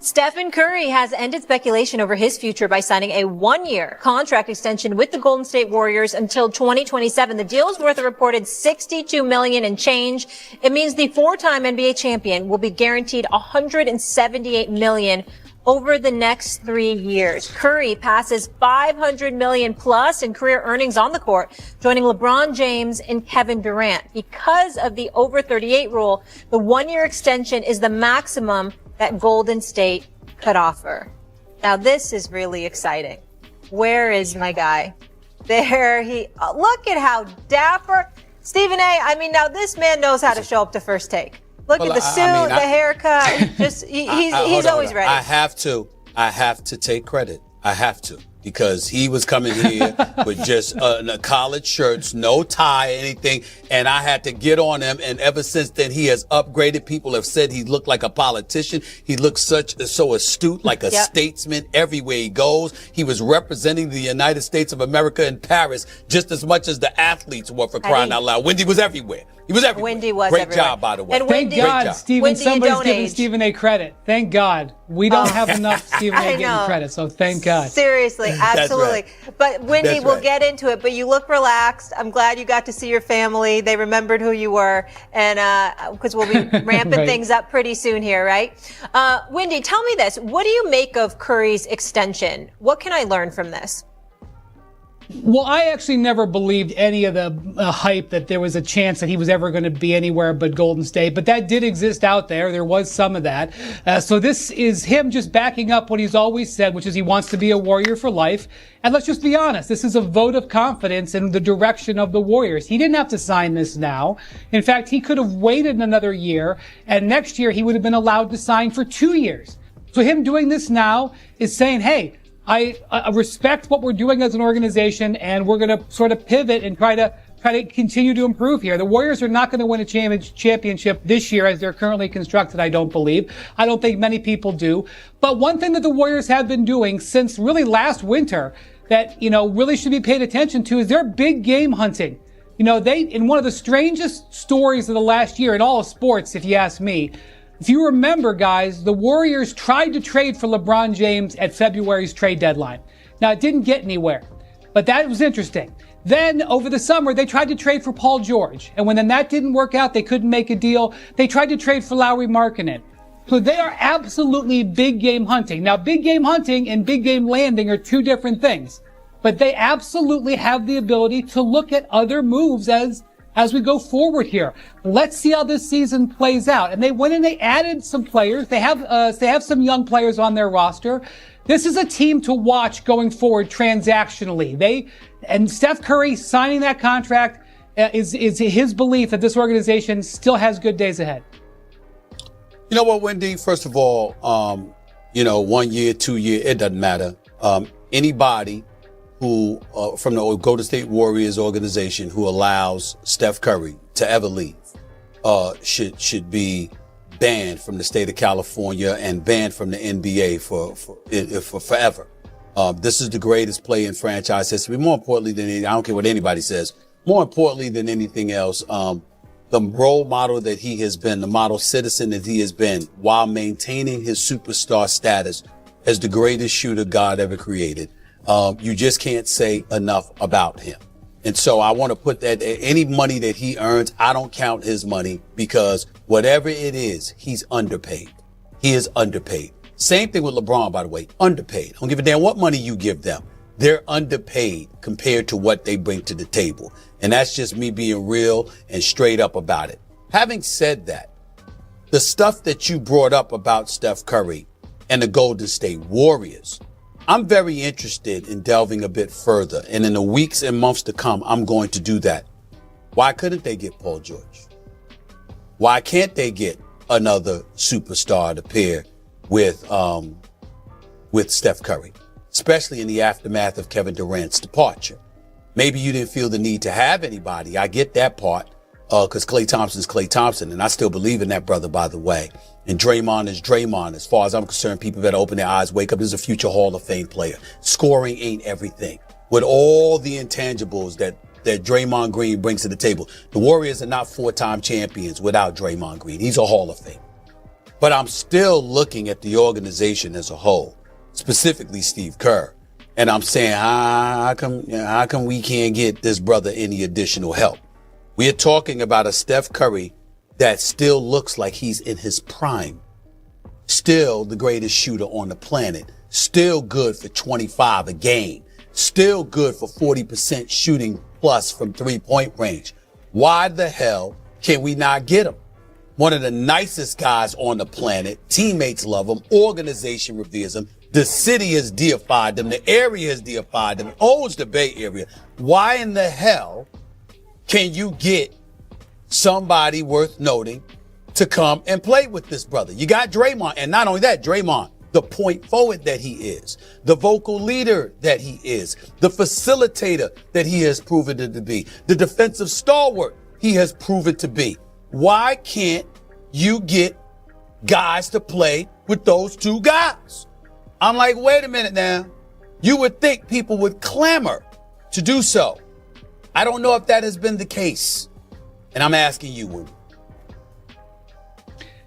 Stephen Curry has ended speculation over his future by signing a one-year contract extension with the Golden State Warriors until 2027. The deal is worth a reported $62 million and change. It means the four-time NBA champion will be guaranteed $178 million over the next 3 years. Curry passes $500 million plus in career earnings on the court, joining LeBron James and Kevin Durant. Because of the over 38 rule, the one-year extension is the maximum that Golden State could offer. Now this is really exciting. Where is my guy? There look at how dapper. Stephen A, I mean, now this man knows how to show up to First Take. Look at the suit, the haircut. He's always ready. I have to take credit. I have to. Because he was coming here with just collared shirts, no tie, anything, and I had to get on him. And ever since then, he has upgraded. People have said he looked like a politician. He looks so astute, like a statesman everywhere he goes. He was representing the United States of America in Paris just as much as the athletes were, for crying out loud. Wendy was everywhere. He was everywhere. Wendy was Great everywhere. job, by the way. And Thank God, Stephen. Somebody's giving Stephen A credit. Thank God. We don't have enough Stephen A getting credit, so thank God. Seriously, absolutely. Right. But Wendy, we'll get into it. But you look relaxed. I'm glad you got to see your family. They remembered who you were, and because we'll be ramping things up pretty soon here, right? Wendy, tell me this: what do you make of Curry's extension? What can I learn from this? Well, I actually never believed any of the hype that there was a chance that he was ever going to be anywhere but Golden State, but that did exist out there. There was some of that. So this is him just backing up what he's always said, which is he wants to be a Warrior for life. And let's just be honest, this is a vote of confidence in the direction of the Warriors. He didn't have to sign this now. In fact, he could have waited another year, and next year he would have been allowed to sign for 2 years. So him doing this now is saying, hey, I respect what we're doing as an organization, and we're going to sort of pivot and try to continue to improve here. The Warriors are not going to win a championship this year as they're currently constructed, I don't believe. I don't think many people do. But one thing that the Warriors have been doing since really last winter that, really should be paid attention to is their big game hunting. In one of the strangest stories of the last year in all of sports, if you ask me, if you remember, guys, the Warriors tried to trade for LeBron James at February's trade deadline. Now, it didn't get anywhere, but that was interesting. Then, over the summer, they tried to trade for Paul George. And when that didn't work out, they couldn't make a deal. They tried to trade for Lauri Markkanen. So they are absolutely big game hunting. Now, big game hunting and big game landing are two different things. But they absolutely have the ability to look at other moves as we go forward here. Let's see how this season plays out. And they went and they added some players. They have some young players on their roster. This is a team to watch going forward transactionally. And Steph Curry signing that contract is his belief that this organization still has good days ahead. You know what, Wendy? First of all, 1 year, 2 year, it doesn't matter. Anybody who from the Golden State Warriors organization who allows Steph Curry to ever leave should be banned from the state of California and banned from the NBA for forever. This is the greatest play in franchise history. More importantly I don't care what anybody says. More importantly than anything else, the role model that he has been, the model citizen that he has been, while maintaining his superstar status as the greatest shooter God ever created. You just can't say enough about him. And so I want to put that any money that he earns, I don't count his money because whatever it is, he's underpaid. He is underpaid. Same thing with LeBron, by the way, underpaid. I don't give a damn what money you give them. They're underpaid compared to what they bring to the table. And that's just me being real and straight up about it. Having said that, the stuff that you brought up about Steph Curry and the Golden State Warriors, I'm very interested in delving a bit further. And in the weeks and months to come, I'm going to do that. Why couldn't they get Paul George? Why can't they get another superstar to pair with Steph Curry, especially in the aftermath of Kevin Durant's departure? Maybe you didn't feel the need to have anybody. I get that part, because Klay Thompson's Klay Thompson, and I still believe in that brother, by the way. And Draymond is Draymond. As far as I'm concerned, people better open their eyes, wake up. This is a future Hall of Fame player. Scoring ain't everything. With all the intangibles that Draymond Green brings to the table, the Warriors are not 4-time champions without Draymond Green. He's a Hall of Fame. But I'm still looking at the organization as a whole, specifically Steve Kerr. And I'm saying, how come we can't get this brother any additional help? We're talking about a Steph Curry that still looks like he's in his prime. Still the greatest shooter on the planet. Still good for 25 a game. Still good for 40% shooting plus from 3-point range. Why the hell can we not get him? One of the nicest guys on the planet. Teammates love him. Organization reveres him. The city has deified them. The area has deified them. Owns the Bay Area. Why in the hell can you get somebody worth noting to come and play with this brother? You got Draymond, and not only that, Draymond, the point forward that he is, the vocal leader that he is, the facilitator that he has proven to be, the defensive stalwart he has proven to be. Why can't you get guys to play with those two guys? I'm like, wait a minute now. You would think people would clamor to do so. I don't know if that has been the case. And I'm asking you, Woody.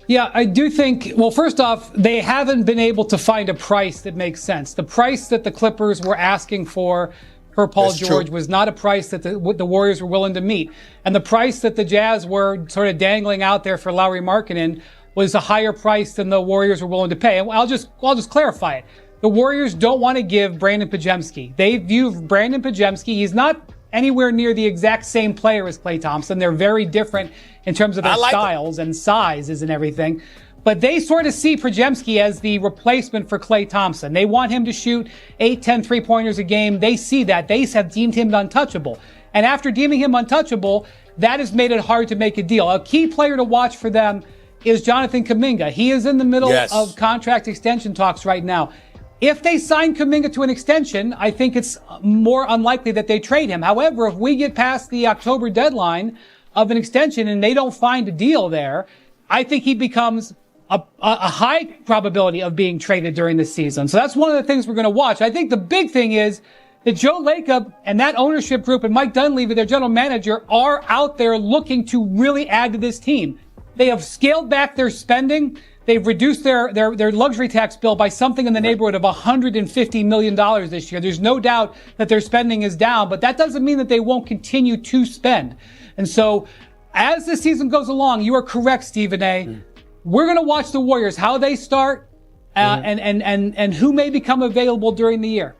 Yeah, I do think, well, first off, they haven't been able to find a price that makes sense. The price that the Clippers were asking for Paul George was not a price that the Warriors were willing to meet. And the price that the Jazz were sort of dangling out there for Lauri Markkanen was a higher price than the Warriors were willing to pay. And I'll just clarify it. The Warriors don't want to give Brandon Podziemski. They view Brandon Podziemski, he's not anywhere near the exact same player as Klay Thompson. They're very different in terms of their styles and sizes and everything. But they sort of see Podziemski as the replacement for Klay Thompson. They want him to shoot 8, 10 3-pointers a game. They see that. They have deemed him untouchable. And after deeming him untouchable, that has made it hard to make a deal. A key player to watch for them is Jonathan Kuminga. He is in the middle of contract extension talks right now. If they sign Kuminga to an extension, I think it's more unlikely that they trade him. However, if we get past the October deadline of an extension and they don't find a deal there, I think he becomes a high probability of being traded during the season. So that's one of the things we're going to watch. I think the big thing is that Joe Lacob and that ownership group and Mike Dunleavy, their general manager, are out there looking to really add to this team. They have scaled back their spending. They've reduced their luxury tax bill by something in the neighborhood of $150 million this year. There's no doubt that their spending is down, but that doesn't mean that they won't continue to spend. And so as the season goes along, you are correct, Stephen A. We're going to watch the Warriors, how they start, and who may become available during the year.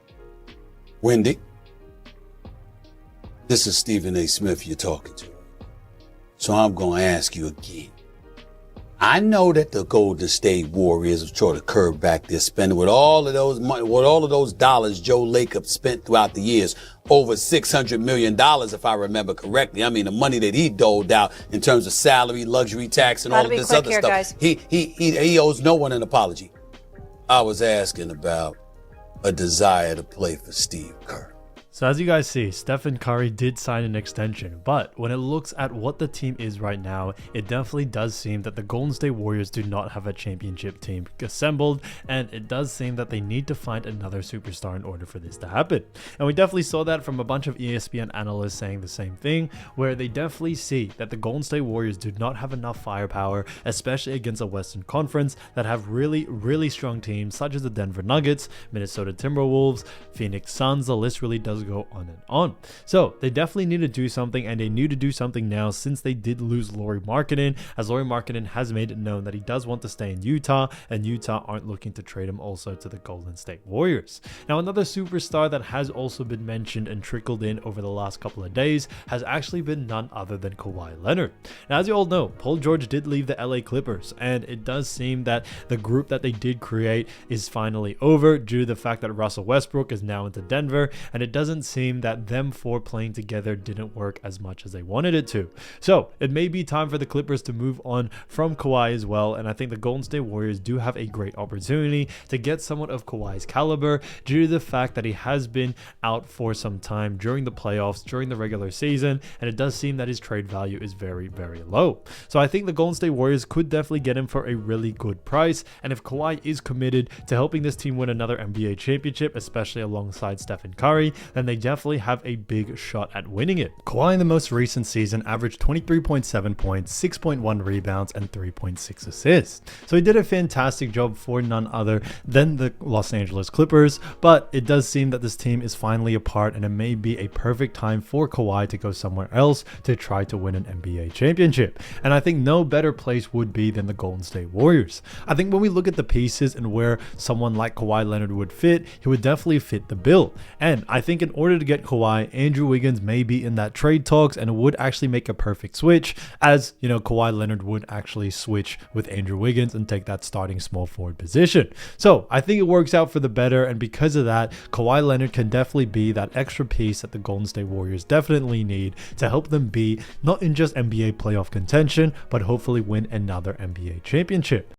Wendy, this is Stephen A. Smith you're talking to. So I'm going to ask you again. I know that the Golden State Warriors have tried to curb back their spending with all of those money, with all of those dollars Joe Lacob spent throughout the years, over $600 million, if I remember correctly. I mean, the money that he doled out in terms of salary, luxury tax, and all of this other stuff. Guys. He owes no one an apology. I was asking about a desire to play for Steve Kerr. So as you guys see, Stephen Curry did sign an extension, but when it looks at what the team is right now, it definitely does seem that the Golden State Warriors do not have a championship team assembled, and it does seem that they need to find another superstar in order for this to happen. And we definitely saw that from a bunch of ESPN analysts saying the same thing, where they definitely see that the Golden State Warriors do not have enough firepower, especially against a Western Conference that have really, really strong teams such as the Denver Nuggets, Minnesota Timberwolves, Phoenix Suns. The list really does go on and on. So they definitely need to do something, and they need to do something now since they did lose Lauri Markkanen, as Lauri Markkanen has made it known that he does want to stay in Utah, and Utah aren't looking to trade him also to the Golden State Warriors. Now, another superstar that has also been mentioned and trickled in over the last couple of days has actually been none other than Kawhi Leonard. Now, as you all know, Paul George did leave the LA Clippers, and it does seem that the group that they did create is finally over due to the fact that Russell Westbrook is now into Denver, and it doesn't seem that them four playing together didn't work as much as they wanted it to. So it may be time for the Clippers to move on from Kawhi as well, and I think the Golden State Warriors do have a great opportunity to get someone of Kawhi's caliber due to the fact that he has been out for some time during the playoffs, during the regular season, and it does seem that his trade value is very, very low. So I think the Golden State Warriors could definitely get him for a really good price, and if Kawhi is committed to helping this team win another NBA championship, especially alongside Stephen Curry, then and they definitely have a big shot at winning it. Kawhi in the most recent season averaged 23.7 points, 6.1 rebounds, and 3.6 assists. So he did a fantastic job for none other than the Los Angeles Clippers, but it does seem that this team is finally apart, and it may be a perfect time for Kawhi to go somewhere else to try to win an NBA championship. And I think no better place would be than the Golden State Warriors. I think when we look at the pieces and where someone like Kawhi Leonard would fit, he would definitely fit the bill. And I think in order to get Kawhi, Andrew Wiggins may be in that trade talks, and it would actually make a perfect switch, as you know, Kawhi Leonard would actually switch with Andrew Wiggins and take that starting small forward position. So I think it works out for the better, and because of that, Kawhi Leonard can definitely be that extra piece that the Golden State Warriors definitely need to help them be not in just NBA playoff contention, but hopefully win another NBA championship.